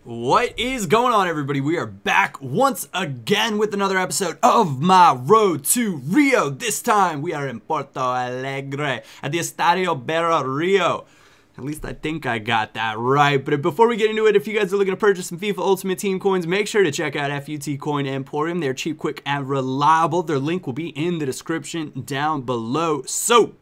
What is going on, everybody? We are back once again with another episode of my Road to Rio. This time we are in Porto Alegre at the Estadio Beira Rio. At least I think I got that right. But before we get into it, if you guys are looking to purchase some FIFA Ultimate Team coins, make sure to check out FUT Coin Emporium. They're cheap, quick, and reliable. Their link will be in the description down below. So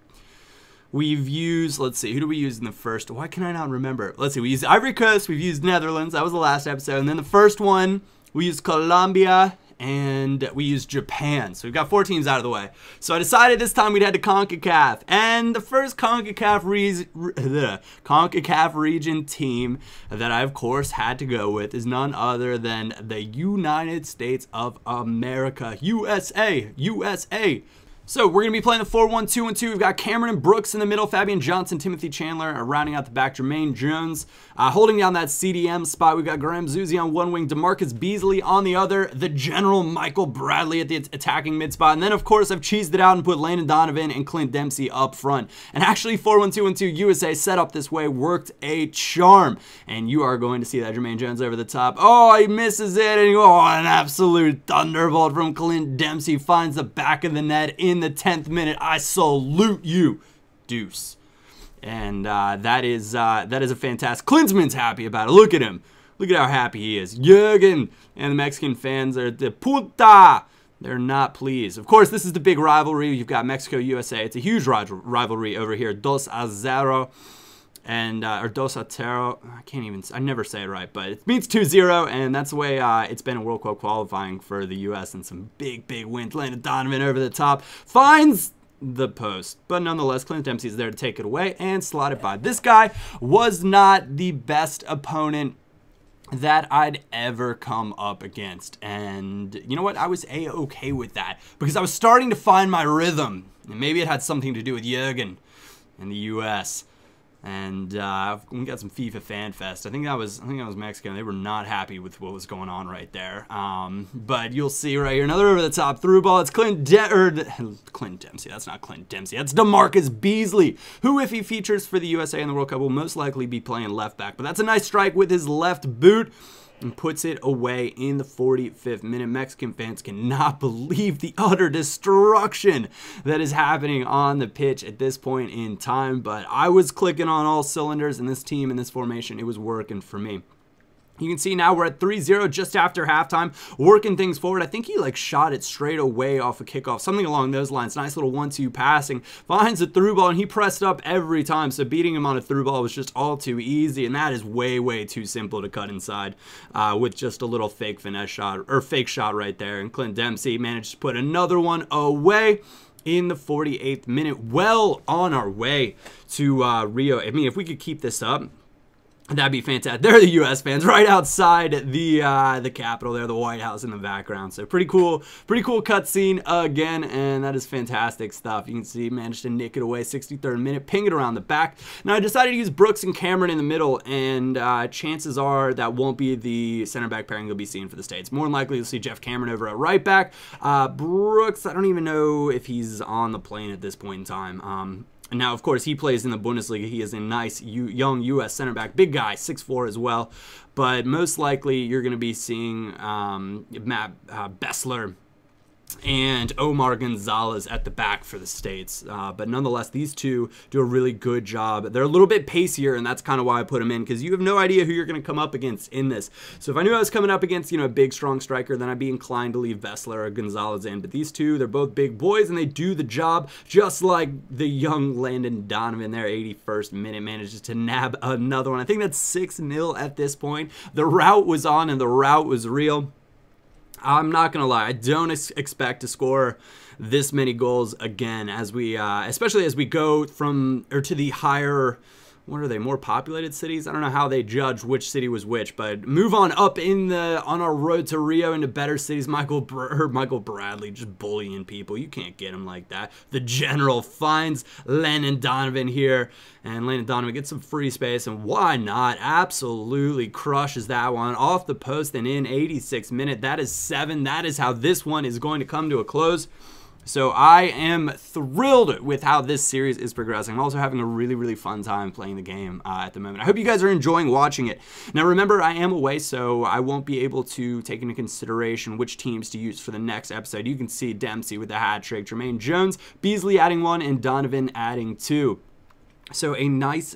we've used, let's see, who do we use in the first? Why can I not remember? Let's see, we used Ivory Coast, we've used Netherlands, that was the last episode, and then the first one, we used Colombia, and we used Japan. So we've got 4 teams out of the way. So I decided this time we'd head to CONCACAF, and the first CONCACAF region team that I, of course, had to go with is none other than the United States of America. USA! So we're going to be playing the 4-1-2-1-2. We've got Cameron and Brooks in the middle, Fabian Johnson, Timothy Chandler rounding out the back, Jermaine Jones holding down that CDM spot. We've got Graham Zuzi on one wing, DeMarcus Beasley on the other, the general Michael Bradley at the attacking mid spot. And then, of course, I've cheesed it out and put Landon Donovan and Clint Dempsey up front. And actually, 4-1-2-1-2 USA set up this way worked a charm. And you are going to see that Jermaine Jones over the top. Oh, he misses it. And an absolute thunderbolt from Clint Dempsey finds the back of the net in the 10th minute. I salute you, Deuce. And that is a fantastic. Klinsman's happy about it. Look at him. Look at how happy he is. Jürgen and the Mexican fans are de puta. They're not pleased. Of course, this is the big rivalry. You've got Mexico, USA. It's a huge rivalry over here. 2-0. And, or 2-0. I never say it right, but it means 2-0, and that's the way it's been in World Cup qualifying for the U.S. and some big wins. Landon Donovan over the top, finds the post, but nonetheless, Clint Dempsey is there to take it away and slot it by. This guy was not the best opponent that I'd ever come up against, and you know what? I was a-okay with that because I was starting to find my rhythm, and maybe it had something to do with Jürgen in the U.S. And we got some FIFA Fan Fest. I think that was Mexico. They were not happy with what was going on right there. But you'll see right here, another over the top through ball. It's Clint Dempsey. That's not Clint Dempsey. That's DeMarcus Beasley, who, if he features for the USA in the World Cup, will most likely be playing left back. But that's a nice strike with his left boot, and puts it away in the 45th minute. Mexican fans cannot believe the utter destruction that is happening on the pitch at this point in time, but I was clicking on all cylinders, and this team and this formation, it was working for me. You can see now we're at 3-0 just after halftime, working things forward. I think he shot it straight away off a kickoff, something along those lines. Nice little 1-2 passing, finds the through ball, and he pressed up every time. So beating him on a through ball was just all too easy, and that is way too simple to cut inside with just a little fake finesse shot, or fake shot right there. And Clint Dempsey managed to put another one away in the 48th minute. Well on our way to Rio. I mean, if we could keep this up, that'd be fantastic. There are the U.S. fans right outside the Capitol there, the White House in the background. So pretty cool cutscene again, and that is fantastic stuff. You can see managed to nick it away, 63rd minute, ping it around the back. Now I decided to use Brooks and Cameron in the middle, and chances are that won't be the center back pairing you'll be seeing for the States. More than likely you'll see Jeff Cameron over at right back. Brooks, I don't even know if he's on the plane at this point in time. Now, of course, he plays in the Bundesliga. He is a nice young U.S. center back. Big guy, 6'4" as well. But most likely, you're going to be seeing Matt Bessler and Omar Gonzalez at the back for the States. But nonetheless, these two do a really good job. They're a little bit pacier, and that's kind of why I put them in, because you have no idea who you're going to come up against in this. So if I knew I was coming up against, a big, strong striker, then I'd be inclined to leave Bessler or Gonzalez in. But these two, they're both big boys, and they do the job, just like the young Landon Donovan there, 81st minute, manages to nab another one. I think that's 6-0 at this point. The route was on, and the route was real. I'm not going to lie, I don't expect to score this many goals again as we, especially as we go to the higher, what are they, more populated cities? I don't know how they judge which city was which, but move on up on our road to Rio into better cities. Michael Bradley just bullying people. You can't get him like that. The general finds Landon Donovan here, and Landon Donovan gets some free space, and why not? Absolutely crushes that one off the post and in 86th minute. That is 7. That is how this one is going to come to a close. So I am thrilled with how this series is progressing. I'm also having a really, really fun time playing the game at the moment. I hope you guys are enjoying watching it. Now remember, I am away, so I won't be able to take into consideration which teams to use for the next episode. You can see Dempsey with the hat trick, Jermaine Jones, Beasley adding 1, and Donovan adding 2. So a nice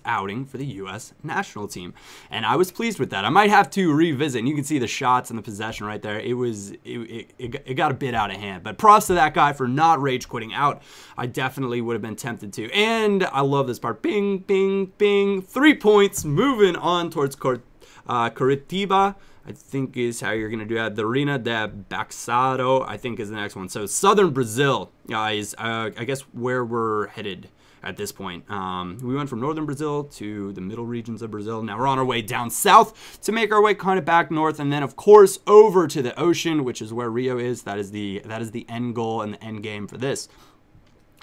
outing for the U.S. national team. And I was pleased with that. I might have to revisit. And you can see the shots and the possession right there. It got a bit out of hand. But props to that guy for not rage quitting out. I definitely would have been tempted to. And I love this part. Bing, bing, bing. 3 points. Moving on towards Curitiba, I think is how you're going to do that. The Rina de Baxado, I think is the next one. So southern Brazil is, I guess, where we're headed at this point. We went from northern Brazil to the middle regions of Brazil. Now we're on our way down south to make our way kind of back north, and then of course over to the ocean, which is where Rio is. That is the end goal and the end game for this.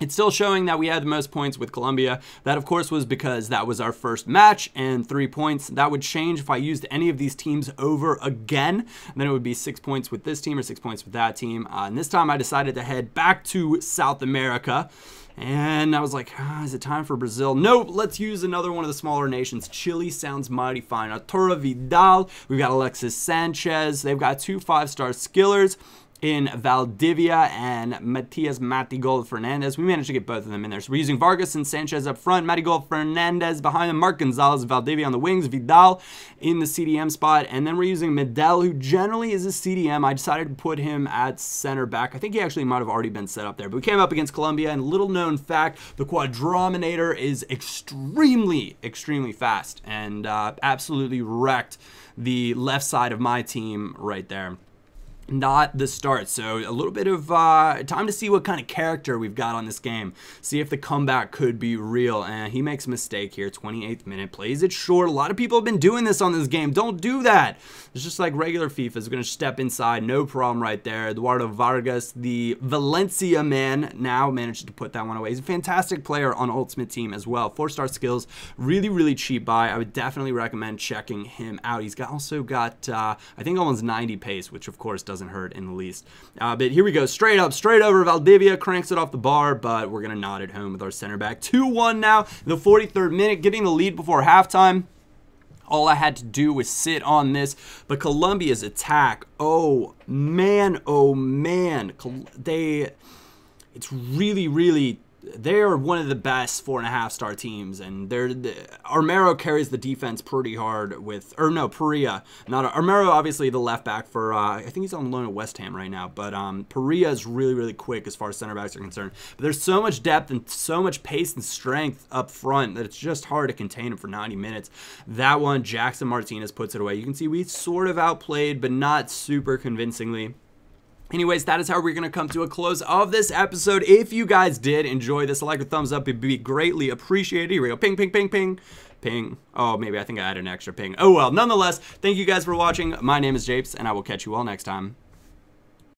It's still showing that we had the most points with Colombia. That, of course, was because that was our first match and 3 points. That would change if I used any of these teams over again. Then it would be 6 points with this team or 6 points with that team. And this time I decided to head back to South America. And I was like, is it time for Brazil? Nope, let's use another one of the smaller nations. Chile sounds mighty fine. Arturo Vidal, we've got Alexis Sanchez. They've got 2 5-star skillers in Valdivia and Matias Matigol Fernandez. We managed to get both of them in there. So we're using Vargas and Sanchez up front, Matigol Fernandez behind them, Mark Gonzalez, Valdivia on the wings, Vidal in the CDM spot, and then we're using Medel, who generally is a CDM. I decided to put him at center back. I think he actually might have already been set up there, but we came up against Colombia, and little known fact, the Quadrominator is extremely fast, and absolutely wrecked the left side of my team right there. Not the start. So a little bit of time to see what kind of character we've got on this game. See if the comeback could be real. And he makes a mistake here. 28th minute. Plays it short. A lot of people have been doing this on this game. Don't do that. It's just like regular FIFA. Is going to step inside. No problem right there. Eduardo Vargas, the Valencia man, now managed to put that one away. He's a fantastic player on Ultimate Team as well. 4-star skills. Really cheap buy. I would definitely recommend checking him out. He's also got I think almost 90 pace, which of course doesn't hurt in the least. But here we go, straight over. Valdivia cranks it off the bar, but we're gonna nod it home with our center back. 2-1 now, the 43rd minute, getting the lead before halftime. All I had to do was sit on this, but Colombia's attack, oh man, it's really, they are one of the best 4.5-star teams, and Armero carries the defense pretty hard with, or no, Perea, not Armero, obviously the left back for, I think he's on loan at West Ham right now, but Perea is really quick as far as center backs are concerned. But there's so much depth and so much pace and strength up front that it's just hard to contain him for 90 minutes. That one, Jackson Martinez puts it away. You can see we sort of outplayed, but not super convincingly. Anyways, that is how we're going to come to a close of this episode. If you guys did enjoy this, a like or thumbs up would be greatly appreciated. Here we go. Ping, ping, ping, ping, ping. Oh, maybe I think I had an extra ping. Oh, well. Nonetheless, thank you guys for watching. My name is Japes, and I will catch you all next time.